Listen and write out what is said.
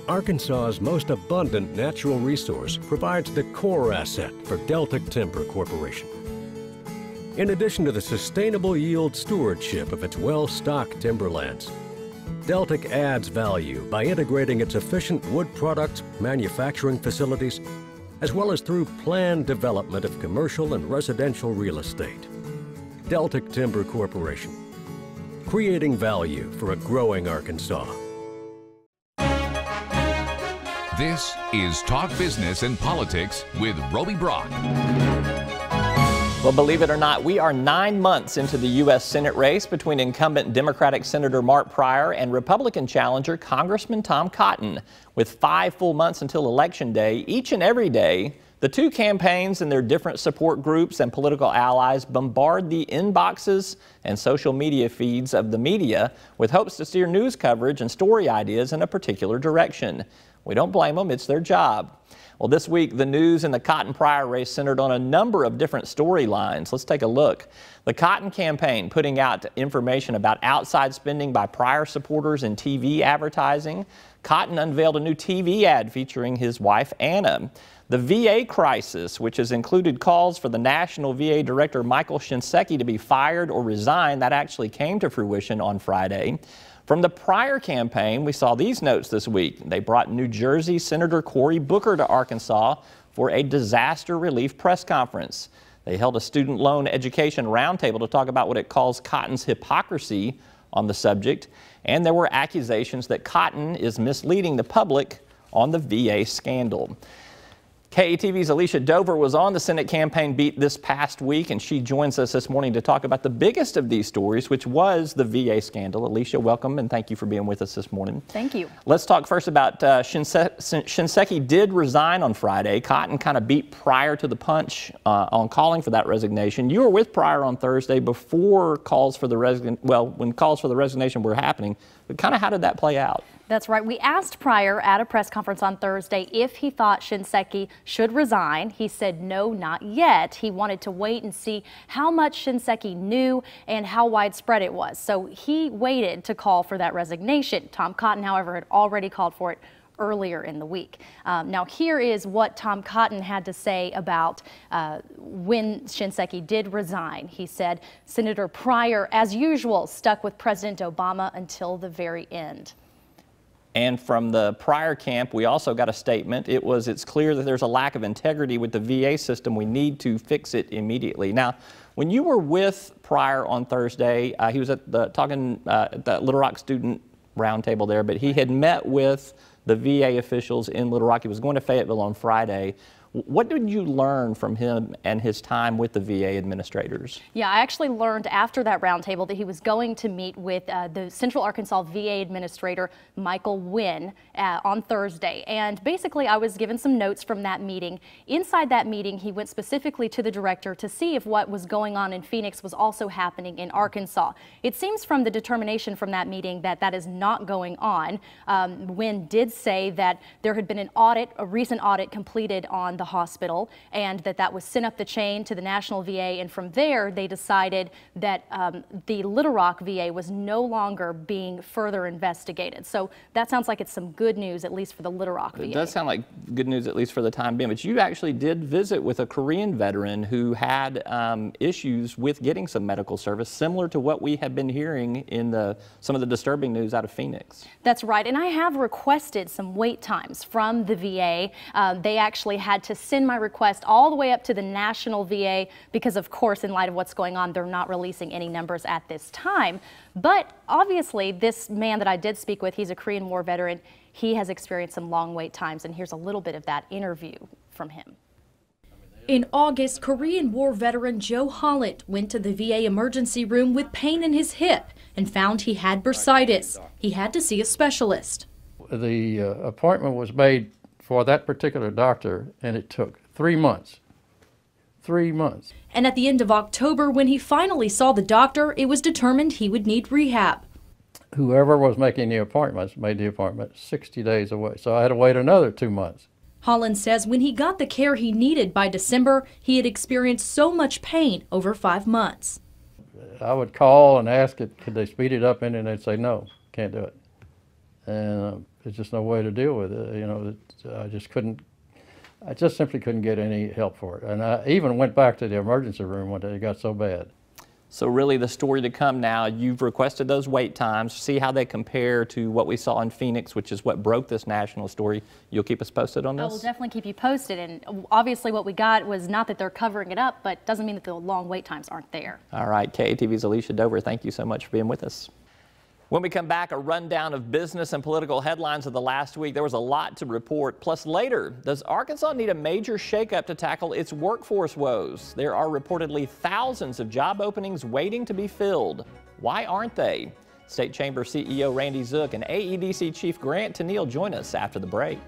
Arkansas's most abundant natural resource provides the core asset for Deltic Timber Corporation. In addition to the sustainable yield stewardship of its well-stocked timberlands, Deltic adds value by integrating its efficient wood products manufacturing facilities, as well as through planned development of commercial and residential real estate. Deltic Timber Corporation, creating value for a growing Arkansas. This is Talk Business and Politics with Roby Brock. Well, believe it or not, we are 9 months into the U.S. Senate race between incumbent Democratic Senator Mark Pryor and Republican challenger Congressman Tom Cotton. With 5 full months until Election Day, each and every day, the two campaigns and their different support groups and political allies bombard the inboxes and social media feeds of the media with hopes to steer news coverage and story ideas in a particular direction. We don't blame them, it's their job. Well, this week, the news in the Cotton-Pryor race centered on a number of different storylines. Let's take a look. The Cotton campaign putting out information about outside spending by Pryor supporters in TV advertising. Cotton unveiled a new TV ad featuring his wife, Anna. The VA crisis, which has included calls for the National VA Director Michael Shinseki to be fired or resign, that actually came to fruition on Friday. From the Pryor campaign, we saw these notes this week. They brought New Jersey Senator Cory Booker to Arkansas for a disaster relief press conference. They held a student loan education roundtable to talk about what it calls Cotton's hypocrisy on the subject. And there were accusations that Cotton is misleading the public on the VA scandal. KATV's Elicia Dover was on the Senate campaign beat this past week, and she joins us this morning to talk about the biggest of these stories, which was the VA scandal. Elicia, welcome, and thank you for being with us this morning. Thank you. Let's talk first about Shinseki did resign on Friday. Cotton kind of beat Pryor to the punch on calling for that resignation. You were with Pryor on Thursday before calls for the when calls for the resignation were happening. But kind of how did that play out? That's right. We asked Pryor at a press conference on Thursday if he thought Shinseki should resign. He said no, not yet. He wanted to wait and see how much Shinseki knew and how widespread it was. So he waited to call for that resignation. Tom Cotton, however, had already called for it earlier in the week. Now here is what Tom Cotton had to say about when Shinseki did resign. He said, Senator Pryor, as usual, stuck with President Obama until the very end. And from the Pryor camp, we also got a statement. It's clear that there's a lack of integrity with the VA system. We need to fix it immediately. Now, when you were with Pryor on Thursday, he was at talking at the Little Rock student roundtable there, but he had met with the VA officials in Little Rock. He was going to Fayetteville on Friday. What did you learn from him and his time with the VA administrators? Yeah, I actually learned after that roundtable that he was going to meet with the Central Arkansas VA Administrator, Michael Wynn, on Thursday. And basically, I was given some notes from that meeting. Inside that meeting, he went specifically to the director to see if what was going on in Phoenix was also happening in Arkansas. It seems from the determination from that meeting that that is not going on. Wynn did say that there had been an audit, a recent audit completed on the hospital, and that was sent up the chain to the National VA, and from there they decided that the Little Rock VA was no longer being further investigated. So that sounds like it's some good news, at least for the Little Rock VA. It does sound like good news, at least for the time being, but you actually did visit with a Korean veteran who had issues with getting some medical service, similar to what we have been hearing in some of the disturbing news out of Phoenix. That's right, and I have requested some wait times from the VA. They actually had to send my request all the way up to the National VA because, of course, in light of what's going on, they're not releasing any numbers at this time. But obviously, this man that I did speak with, he's a Korean War veteran. He has experienced some long wait times, and here's a little bit of that interview from him. In August, Korean War veteran Joe Holland went to the VA emergency room with pain in his hip and found he had bursitis. He had to see a specialist. The appointment was made for that particular doctor, and it took 3 months. 3 months. And at the end of October, when he finally saw the doctor, it was determined he would need rehab. Whoever was making the appointments made the appointment 60 days away, so I had to wait another 2 months. Holland says when he got the care he needed by December, he had experienced so much pain over 5 months. I would call and ask it, could they speed it up, and they'd say, no, can't do it. and there's just no way to deal with it. You know, I just simply couldn't get any help for it. And I even went back to the emergency room one day. It got so bad. So really the story to come now, you've requested those wait times, see how they compare to what we saw in Phoenix, which is what broke this national story. You'll keep us posted on this? I will definitely keep you posted. And obviously what we got was not that they're covering it up, but doesn't mean that the long wait times aren't there. All right, KATV's Elicia Dover, thank you so much for being with us. When we come back, a rundown of business and political headlines of the last week. There was a lot to report. Plus later, does Arkansas need a major shakeup to tackle its workforce woes? There are reportedly thousands of job openings waiting to be filled. Why aren't they? State Chamber CEO Randy Zook and AEDC Chief Grant Tennille join us after the break.